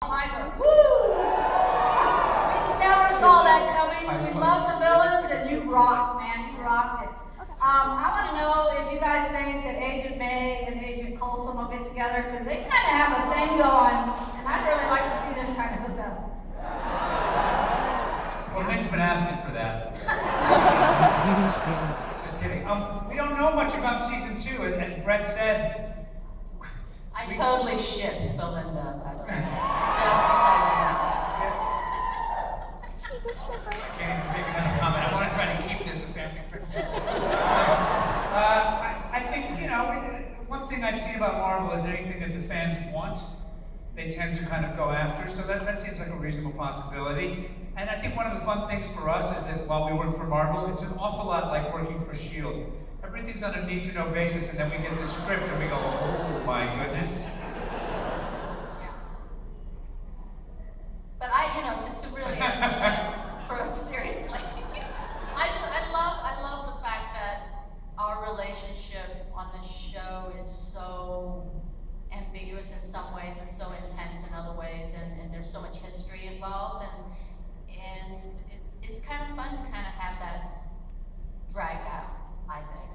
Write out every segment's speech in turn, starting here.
Woo! We never saw that coming. We love the villains, and you rocked, man. You rocked it. I want to know if you guys think that Agent May and Agent Coulson will get together, because they kind of have a thing going, and I'd really like to see them kind of hook up. Well, Nick's been asking for that. Just kidding. We don't know much about season 2, as Brett said. I totally ship Belinda, by the way. Just saying. She's a shipper. I can't even make another comment. I want to try to keep this a family friendly. I think, one thing I've seen about Marvel is anything that the fans want, they tend to kind of go after. So that seems like a reasonable possibility. And I think one of the fun things for us is that while we work for Marvel, it's an awful lot like working for S.H.I.E.L.D. Everything's on a need-to-know basis, and then we get the script and we go, oh my goodness. Yeah. But to really, seriously, I love the fact that our relationship on the show is so ambiguous in some ways and so intense in other ways, and there's so much history involved, and it's kind of fun to kind of have that dragged out, I think.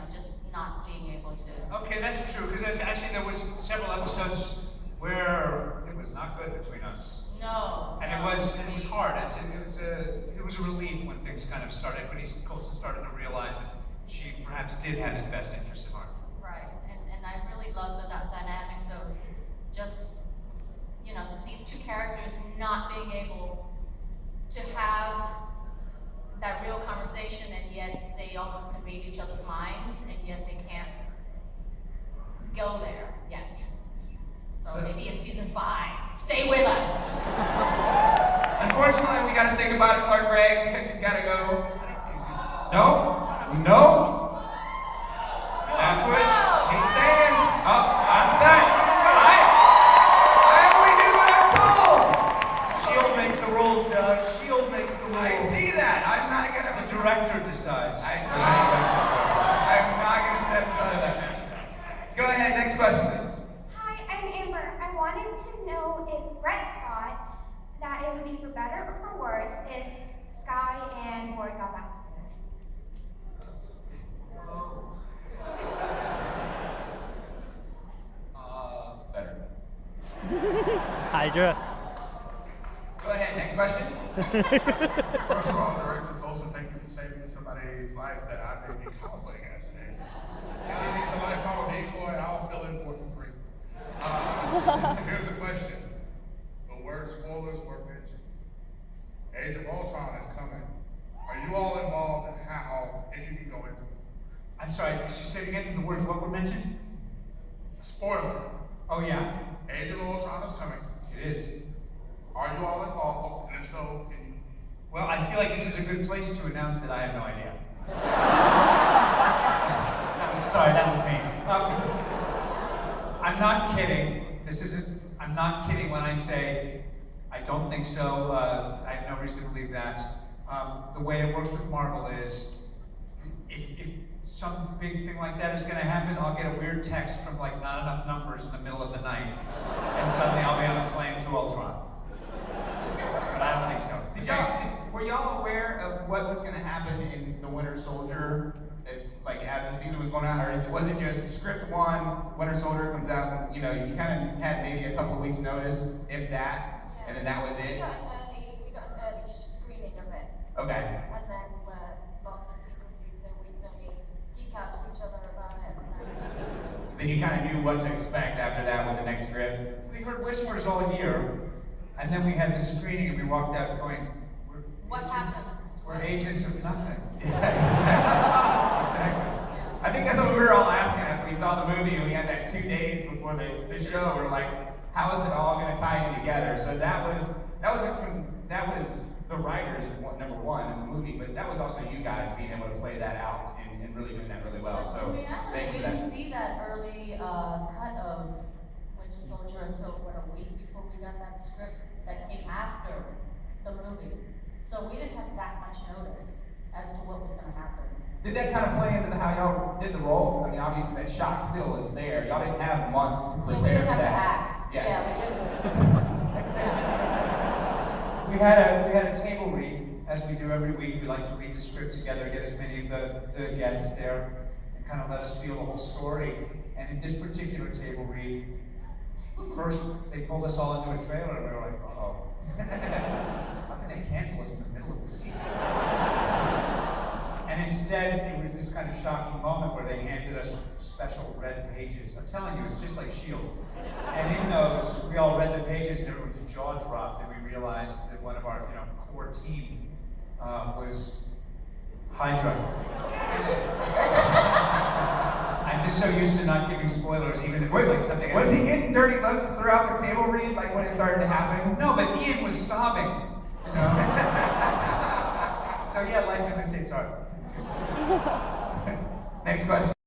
Just not being able to. Okay, that's true, because actually there was several episodes where it was not good between us. No. And it was hard. It was a relief when things kind of started, when Coulson started to realize that she perhaps did have his best interests at heart. Right, and I really love the dynamics of just, these two characters not being able to have that real conversation, and yet they almost can read each other's minds, and yet they can't go there yet. So maybe in season 5, stay with us. Unfortunately, we gotta say goodbye to Clark Gregg because he's gotta go. No? That's it. He's staying. Oh, I'm staying. I only did what I'm told. S.H.I.E.L.D. makes the rules, Doug. S.H.I.E.L.D. makes the rules. I see that. I'm not gonna. The director decides. I'm not gonna step aside that. Go ahead. Next question, please. Hi, I'm Amber. I wanted to know if Brett thought that it would be for better or for worse if Sky and Ward got back Better. Hydra. Go ahead. Next question. First of all, Director Coulson, thank you for saving somebody's life that I may be cosplaying as today. If he needs a life cover decoy, I'll fill in for it for free. Here's the question. The word spoilers were mentioned. Age of Ultron is coming. Are you all involved in how, if you can go into it? I'm sorry, could you say it again? The words what were mentioned? Spoiler. Oh, yeah? Age of Ultron is coming. It is. Are you all involved? And if so, can you? Well, I feel like this is a good place to announce that I have no idea. That was me. I'm not kidding. I'm not kidding when I say I don't think so. I have no reason to believe that. The way it works with Marvel is, if some big thing like that is going to happen, I'll get a weird text from like not enough numbers in the middle of the night, and suddenly I'll be on a plane to Ultron. But I don't think so. Were y'all aware of what was going to happen in The Winter Soldier, as the season was going on, or was it just script 1, Winter Soldier comes out, and, you kind of had maybe a couple of weeks notice, if that, and then that was it? We got an early screening of it. Okay. And then we're locked to secrecy, so we can only geek out to each other about it. Then you kind of knew what to expect after that with the next script? We heard whispers all year, and then we had the screening, and we walked out going, What happened? We're agents of nothing. Exactly. I think that's what we were all asking after we saw the movie and we had that 2 days before the show. We were like, how is it all going to tie in together? So that was the writers, number one, in the movie, but that was also you guys being able to play that out and really doing that really well. But So in reality, thank you we for that. didn't see that early cut of Winter Soldier until a week before we got that script that came after the movie. So we didn't have that much notice as to what was going to happen. Did that kind of play into how y'all did the role? I mean, obviously that shock still is there. Y'all didn't have months to Yeah, we prepare didn't for have to that. act. Yeah. Yeah, we just had a table read, as we do every week. We like to read the script together, get as many of the guests there, and kind of let us feel the whole story. And in this particular table read, first they pulled us all into a trailer, and we were like, uh-oh. How can they cancel us in the middle of the season? And instead, it was this kind of shocking moment where they handed us special red pages. I'm telling you, it's just like S.H.I.E.L.D. And in those, we all read the pages, and everyone's jaw dropped, and we realized that one of our core team was Hydra. I'm just so used to not giving spoilers, even if it was like something. Was he getting dirty looks throughout the table read, like when it started to happen? No, but Ian was sobbing. You know? So yeah, life imitates art. Next question.